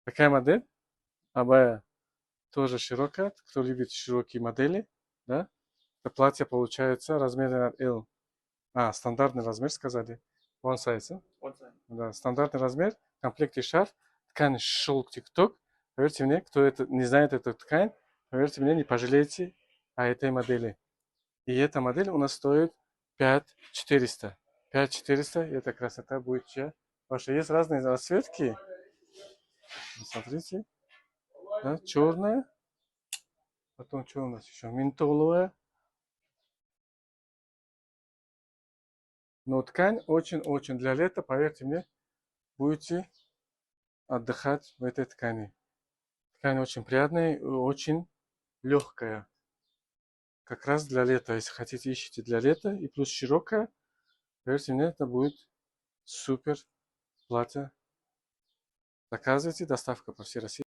Такая модель. Абая тоже широкая. Кто любит широкие модели, да? Это платье получается размером L. Стандартный размер сказали. One size. Да, стандартный размер. В комплекте шарф. Ткань шелк тикток. Поверьте мне, кто это не знает эту ткань, поверьте мне, не пожалеете о этой модели. И эта модель у нас стоит 5400. 5400, и эта красота будет чья? Ваша есть разные расцветки. Смотрите. Да, черная. Потом что у нас еще? Ментоловая. Но ткань очень-очень для лета, поверьте мне, будете отдыхать в этой ткани. Ткань очень приятная и очень легкая. Как раз для лета. Если хотите, ищите для лета. И плюс широкая. Поверьте мне, это будет супер платье. Заказывайте, доставка по всей России.